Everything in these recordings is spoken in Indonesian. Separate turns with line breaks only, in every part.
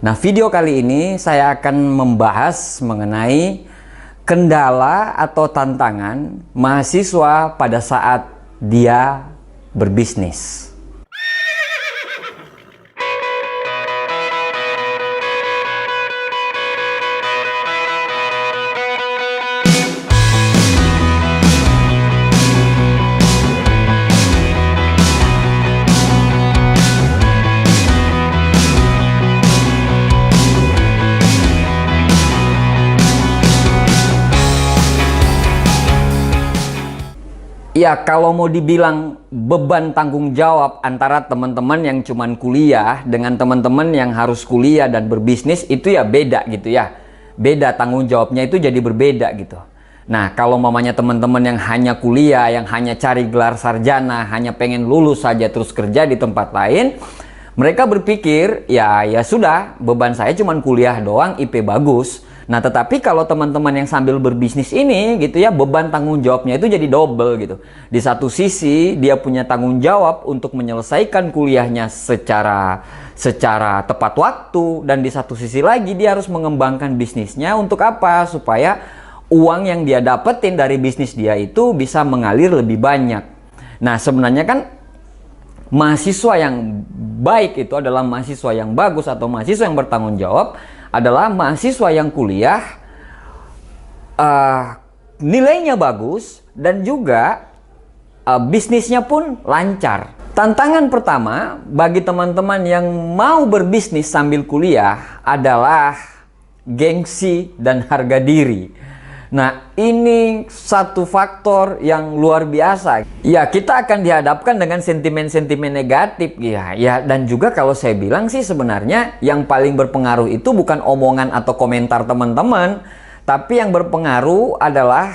Nah, video kali ini saya akan membahas mengenai kendala atau tantangan mahasiswa pada saat dia berbisnis. Ya, kalau mau dibilang beban tanggung jawab antara teman-teman yang cuman kuliah dengan teman-teman yang harus kuliah dan berbisnis, itu ya beda gitu ya. Beda, tanggung jawabnya itu jadi berbeda gitu. Nah, kalau mamanya teman-teman yang hanya kuliah, yang hanya cari gelar sarjana, hanya pengen lulus saja terus kerja di tempat lain, mereka berpikir, ya sudah, beban saya cuman kuliah doang, IP bagus. Nah, tetapi kalau teman-teman yang sambil berbisnis ini gitu ya, beban tanggung jawabnya itu jadi double gitu. Di satu sisi dia punya tanggung jawab untuk menyelesaikan kuliahnya secara tepat waktu, dan di satu sisi lagi dia harus mengembangkan bisnisnya untuk apa? Supaya uang yang dia dapetin dari bisnis dia itu bisa mengalir lebih banyak. Nah, sebenarnya kan mahasiswa yang baik itu adalah mahasiswa yang bagus atau mahasiswa yang bertanggung jawab adalah mahasiswa yang kuliah nilainya bagus dan juga bisnisnya pun lancar. Tantangan pertama bagi teman-teman yang mau berbisnis sambil kuliah adalah gengsi dan harga diri. Nah, ini satu faktor yang luar biasa. Ya, kita akan dihadapkan dengan sentimen-sentimen negatif ya. Dan juga kalau saya bilang sih sebenarnya yang paling berpengaruh itu bukan omongan atau komentar teman-teman, tapi yang berpengaruh adalah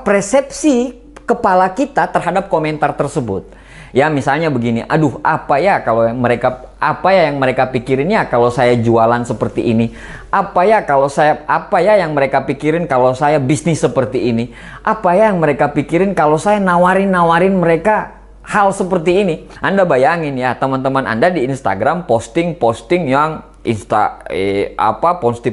persepsi kepala kita terhadap komentar tersebut. Ya, misalnya begini, aduh, apa ya yang mereka pikirin ya kalau saya jualan seperti ini? Apa ya yang mereka pikirin kalau saya bisnis seperti ini? Apa ya yang mereka pikirin kalau saya nawarin mereka hal seperti ini? Anda bayangin ya, teman-teman Anda di Instagram posting yang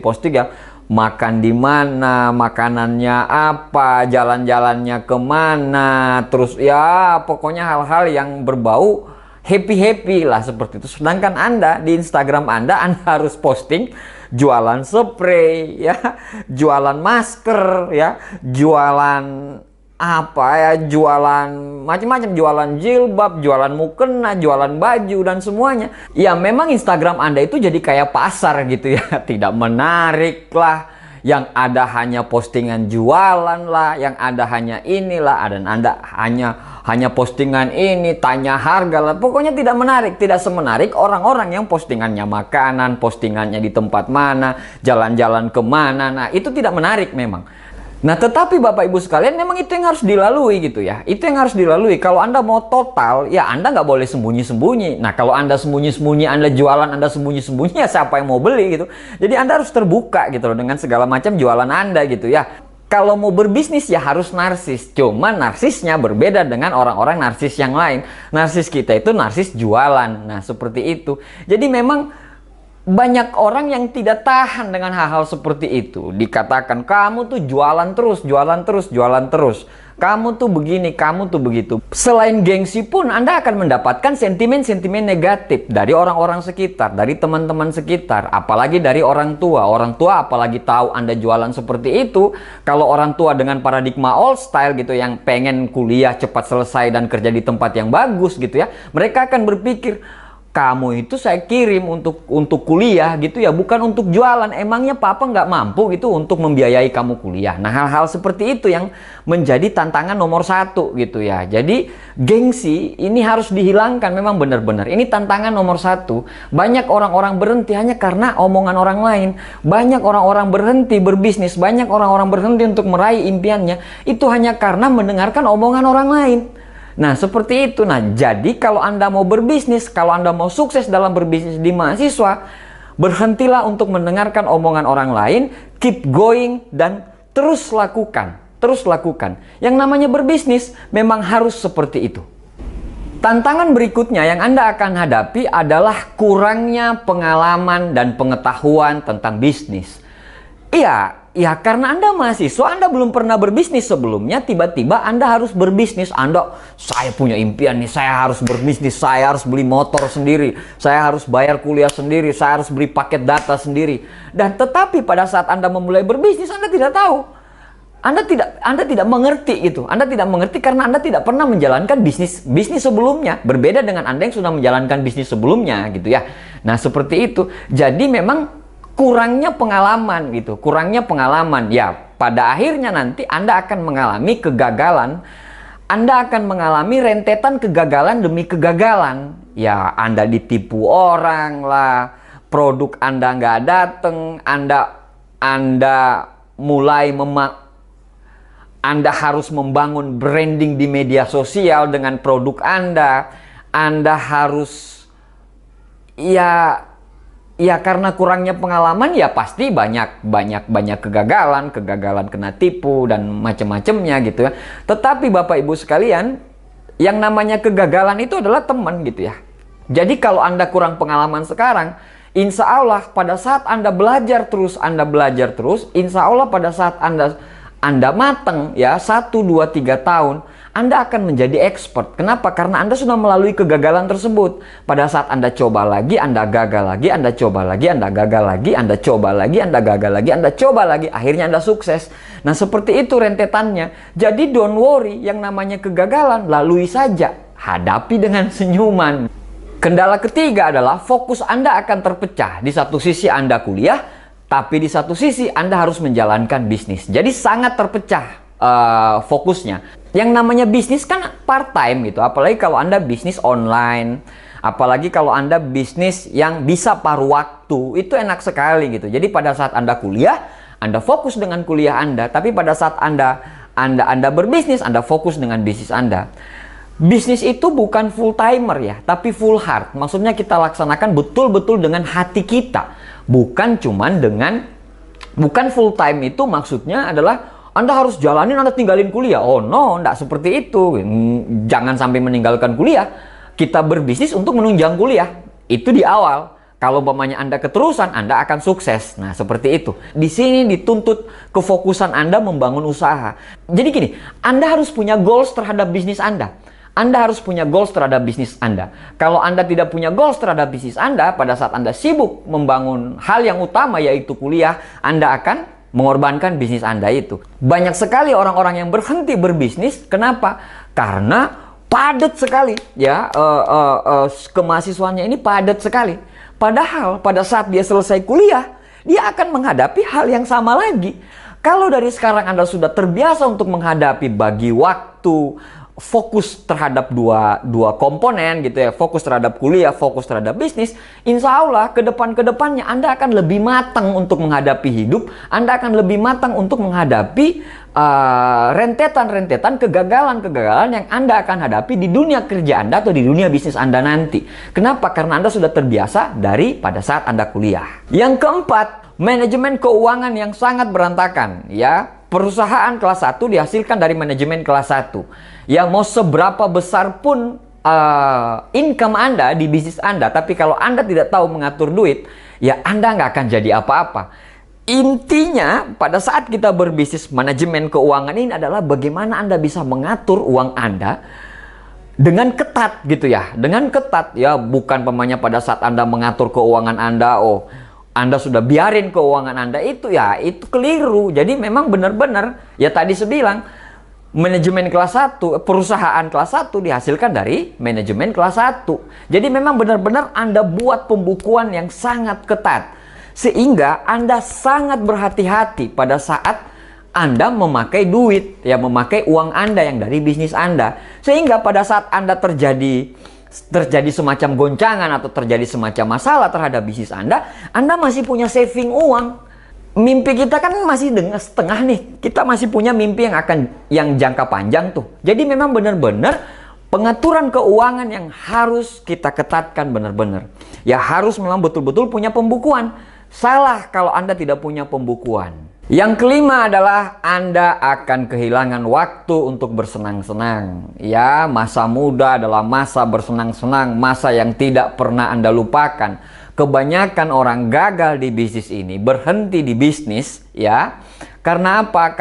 posting yang makan di mana, makanannya apa, jalan-jalannya kemana, terus ya pokoknya hal-hal yang berbau happy lah seperti itu. Sedangkan Anda di Instagram Anda harus posting jualan spray ya, jualan masker ya, jualan jualan macam-macam, jualan jilbab, jualan mukena, jualan baju dan semuanya. Ya, memang Instagram Anda itu jadi kayak pasar gitu ya, tidak menarik lah. Yang ada hanya postingan jualan lah, yang ada hanya inilah, dan Anda hanya postingan ini, tanya harga lah. Pokoknya tidak menarik, tidak semenarik orang-orang yang postingannya makanan, postingannya di tempat mana, jalan-jalan kemana. Nah, itu tidak menarik memang. Nah, tetapi Bapak Ibu sekalian, memang itu yang harus dilalui gitu ya. Itu yang harus dilalui. Kalau Anda mau total, ya Anda nggak boleh sembunyi-sembunyi. Nah, kalau Anda sembunyi-sembunyi, Anda jualan, Anda sembunyi-sembunyi, ya siapa yang mau beli gitu. Jadi Anda harus terbuka gitu loh dengan segala macam jualan Anda gitu ya. Kalau mau berbisnis ya harus narsis. Cuma narsisnya berbeda dengan orang-orang narsis yang lain. Narsis kita itu narsis jualan. Nah, seperti itu. Jadi memang banyak orang yang tidak tahan dengan hal-hal seperti itu. Dikatakan, kamu tuh jualan terus. Kamu tuh begini, kamu tuh begitu. Selain gengsi pun Anda akan mendapatkan sentimen-sentimen negatif dari orang-orang sekitar, dari teman-teman sekitar, apalagi dari orang tua. Orang tua apalagi tahu Anda jualan seperti itu. Kalau orang tua dengan paradigma old style gitu, yang pengen kuliah cepat selesai dan kerja di tempat yang bagus gitu ya, mereka akan berpikir, kamu itu saya kirim untuk kuliah gitu ya, bukan untuk jualan. Emangnya papa nggak mampu gitu untuk membiayai kamu kuliah? Nah, hal-hal seperti itu yang menjadi tantangan nomor satu gitu ya. Jadi gengsi ini harus dihilangkan memang benar-benar. Ini tantangan nomor satu. Banyak orang-orang berhenti hanya karena omongan orang lain. Banyak orang-orang berhenti berbisnis, banyak orang-orang berhenti untuk meraih impiannya, itu hanya karena mendengarkan omongan orang lain. Nah, seperti itu. Nah, jadi kalau Anda mau berbisnis, kalau Anda mau sukses dalam berbisnis di mahasiswa, berhentilah untuk mendengarkan omongan orang lain, keep going, dan terus lakukan. Terus lakukan. Yang namanya berbisnis memang harus seperti itu. Tantangan berikutnya yang Anda akan hadapi adalah kurangnya pengalaman dan pengetahuan tentang bisnis. Iya, karena Anda mahasiswa, Anda belum pernah berbisnis sebelumnya, tiba-tiba Anda harus berbisnis. Saya punya impian nih, saya harus berbisnis, saya harus beli motor sendiri, saya harus bayar kuliah sendiri, saya harus beli paket data sendiri. Dan tetapi pada saat Anda memulai berbisnis, Anda tidak tahu. Anda tidak mengerti gitu. Anda tidak mengerti karena Anda tidak pernah menjalankan bisnis sebelumnya. Berbeda dengan Anda yang sudah menjalankan bisnis sebelumnya gitu ya. Nah, seperti itu. Jadi memang kurangnya pengalaman gitu, kurangnya pengalaman. Ya, pada akhirnya nanti Anda akan mengalami kegagalan. Anda akan mengalami rentetan kegagalan demi kegagalan. Ya, Anda ditipu orang lah, produk Anda nggak datang, Anda harus membangun branding di media sosial dengan produk Anda. Anda harus ya karena kurangnya pengalaman ya pasti banyak kegagalan kena tipu dan macam-macamnya gitu ya. Tetapi Bapak Ibu sekalian, yang namanya kegagalan itu adalah teman gitu ya. Jadi kalau Anda kurang pengalaman sekarang, insya Allah pada saat Anda belajar terus, insya Allah pada saat Anda matang ya 1, 2, 3 tahun, Anda akan menjadi expert. Kenapa? Karena Anda sudah melalui kegagalan tersebut. Pada saat Anda coba lagi, Anda gagal lagi, Anda coba lagi, Anda gagal lagi, Anda coba lagi, Anda gagal lagi, Anda coba lagi, akhirnya Anda sukses. Nah, seperti itu rentetannya. Jadi don't worry, yang namanya kegagalan lalui saja, hadapi dengan senyuman. Kendala ketiga adalah fokus Anda akan terpecah. Di satu sisi Anda kuliah, tapi di satu sisi Anda harus menjalankan bisnis. Jadi sangat terpecah fokusnya. Yang namanya bisnis kan part time gitu. Apalagi kalau Anda bisnis online, apalagi kalau Anda bisnis yang bisa paruh waktu, itu enak sekali gitu. Jadi pada saat Anda kuliah, Anda fokus dengan kuliah Anda, tapi pada saat Anda berbisnis, Anda fokus dengan bisnis Anda. Bisnis itu bukan full timer ya, tapi full heart. Maksudnya kita laksanakan betul-betul dengan hati kita. Bukan full time itu maksudnya adalah Anda harus jalanin, Anda tinggalin kuliah. Oh no, enggak seperti itu. Jangan sampai meninggalkan kuliah. Kita berbisnis untuk menunjang kuliah. Itu di awal. Kalau umpamanya Anda keterusan, Anda akan sukses. Nah, seperti itu. Di sini dituntut kefokusan Anda membangun usaha. Jadi gini, Anda harus punya goals terhadap bisnis Anda. Anda harus punya goals terhadap bisnis Anda. Kalau Anda tidak punya goals terhadap bisnis Anda, pada saat Anda sibuk membangun hal yang utama yaitu kuliah, Anda akan mengorbankan bisnis Anda itu. Banyak sekali orang-orang yang berhenti berbisnis. Kenapa? Karena padat sekali ya, kemahasiswaannya ini padat sekali. Padahal pada saat dia selesai kuliah, dia akan menghadapi hal yang sama lagi. Kalau dari sekarang Anda sudah terbiasa untuk menghadapi bagi waktu, fokus terhadap dua komponen gitu ya, fokus terhadap kuliah, fokus terhadap bisnis, insya Allah ke depannya Anda akan lebih matang untuk menghadapi hidup, Anda akan lebih matang untuk menghadapi rentetan kegagalan yang Anda akan hadapi di dunia kerja Anda atau di dunia bisnis Anda nanti. Kenapa? Karena Anda sudah terbiasa dari pada saat Anda kuliah. Yang keempat, manajemen keuangan yang sangat berantakan ya. Perusahaan kelas 1 dihasilkan dari manajemen kelas 1. Ya, mau seberapa besar pun income Anda di bisnis Anda, tapi kalau Anda tidak tahu mengatur duit, ya Anda nggak akan jadi apa-apa. Intinya, pada saat kita berbisnis, manajemen keuangan ini adalah bagaimana Anda bisa mengatur uang Anda dengan ketat gitu ya. Dengan ketat ya, bukan pemanya pada saat Anda mengatur keuangan Anda, Anda sudah biarin keuangan Anda itu keliru. Jadi memang benar-benar ya tadi saya bilang manajemen kelas 1, perusahaan kelas 1 dihasilkan dari manajemen kelas 1. Jadi memang benar-benar Anda buat pembukuan yang sangat ketat sehingga Anda sangat berhati-hati pada saat Anda memakai duit ya, memakai uang Anda yang dari bisnis Anda, sehingga pada saat Anda terjadi semacam goncangan atau terjadi semacam masalah terhadap bisnis Anda masih punya saving uang. Mimpi kita kan masih setengah nih. Kita masih punya mimpi yang jangka panjang tuh. Jadi memang benar-benar pengaturan keuangan yang harus kita ketatkan benar-benar. Ya harus memang betul-betul punya pembukuan. Salah kalau Anda tidak punya pembukuan. Yang kelima adalah Anda akan kehilangan waktu untuk bersenang-senang. Ya, masa muda adalah masa bersenang-senang, masa yang tidak pernah Anda lupakan. Kebanyakan orang gagal di bisnis ini, berhenti di bisnis, ya. Karena apa?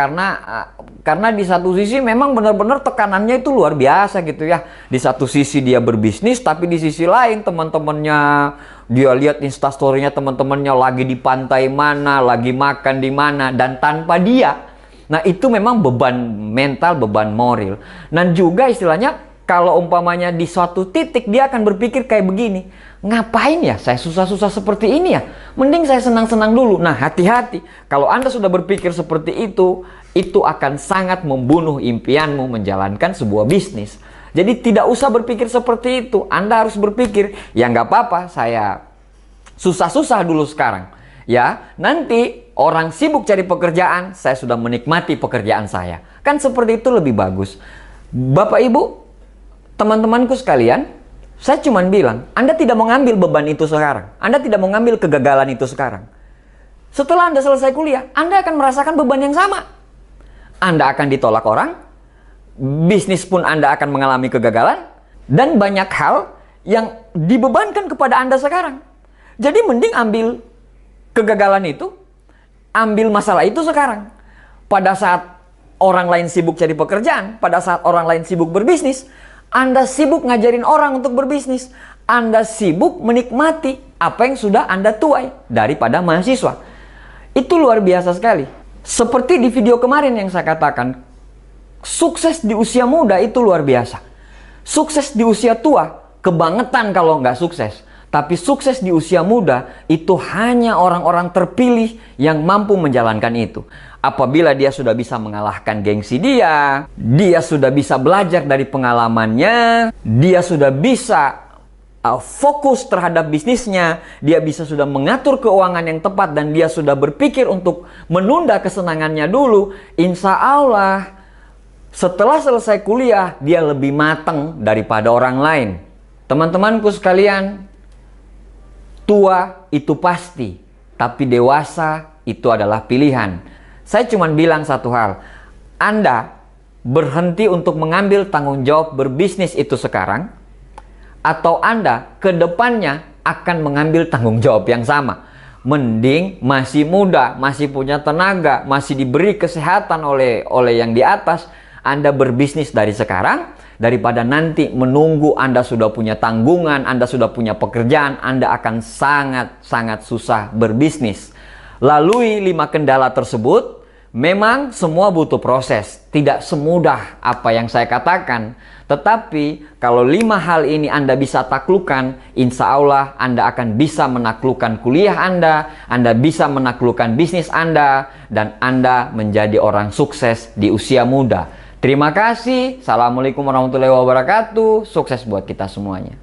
Karena di satu sisi memang benar-benar tekanannya itu luar biasa gitu ya. Di satu sisi dia berbisnis, tapi di sisi lain teman-temannya, dia lihat instastorynya teman-temannya lagi di pantai mana, lagi makan di mana, dan tanpa dia. Nah, itu memang beban mental, beban moral. Dan juga istilahnya kalau umpamanya di suatu titik dia akan berpikir kayak begini, ngapain ya saya susah-susah seperti ini ya? Mending saya senang-senang dulu. Nah, hati-hati. Kalau Anda sudah berpikir seperti itu akan sangat membunuh impianmu menjalankan sebuah bisnis. Jadi tidak usah berpikir seperti itu. Anda harus berpikir, ya nggak apa-apa, saya susah-susah dulu sekarang. Ya, nanti orang sibuk cari pekerjaan, saya sudah menikmati pekerjaan saya. Kan seperti itu lebih bagus. Bapak Ibu, teman-temanku sekalian, saya cuma bilang, Anda tidak mau ngambil beban itu sekarang. Anda tidak mau ngambil kegagalan itu sekarang. Setelah Anda selesai kuliah, Anda akan merasakan beban yang sama. Anda akan ditolak orang, bisnis pun Anda akan mengalami kegagalan, dan banyak hal yang dibebankan kepada Anda sekarang. Jadi mending ambil kegagalan itu, ambil masalah itu sekarang. Pada saat orang lain sibuk cari pekerjaan, pada saat orang lain sibuk berbisnis, Anda sibuk ngajarin orang untuk berbisnis. Anda sibuk menikmati apa yang sudah Anda tuai daripada mahasiswa. Itu luar biasa sekali. Seperti di video kemarin yang saya katakan, sukses di usia muda itu luar biasa. Sukses di usia tua, kebangetan kalau nggak sukses. Tapi sukses di usia muda itu hanya orang-orang terpilih yang mampu menjalankan itu. Apabila dia sudah bisa mengalahkan gengsi dia sudah bisa belajar dari pengalamannya, dia sudah bisa fokus terhadap bisnisnya, dia bisa sudah mengatur keuangan yang tepat, dan dia sudah berpikir untuk menunda kesenangannya dulu, insya Allah setelah selesai kuliah dia lebih matang daripada orang lain. Teman-temanku sekalian, tua itu pasti, tapi dewasa itu adalah pilihan. Saya cuma bilang satu hal, Anda berhenti untuk mengambil tanggung jawab berbisnis itu sekarang, atau Anda ke depannya akan mengambil tanggung jawab yang sama. Mending masih muda, masih punya tenaga, masih diberi kesehatan oleh yang di atas, Anda berbisnis dari sekarang, daripada nanti menunggu Anda sudah punya tanggungan, Anda sudah punya pekerjaan, Anda akan sangat-sangat susah berbisnis. Lalui 5 kendala tersebut. Memang semua butuh proses, tidak semudah apa yang saya katakan. Tetapi kalau 5 hal ini Anda bisa taklukkan, insya Allah Anda akan bisa menaklukkan kuliah Anda bisa menaklukkan bisnis Anda, dan Anda menjadi orang sukses di usia muda. Terima kasih. Assalamualaikum warahmatullahi wabarakatuh. Sukses buat kita semuanya.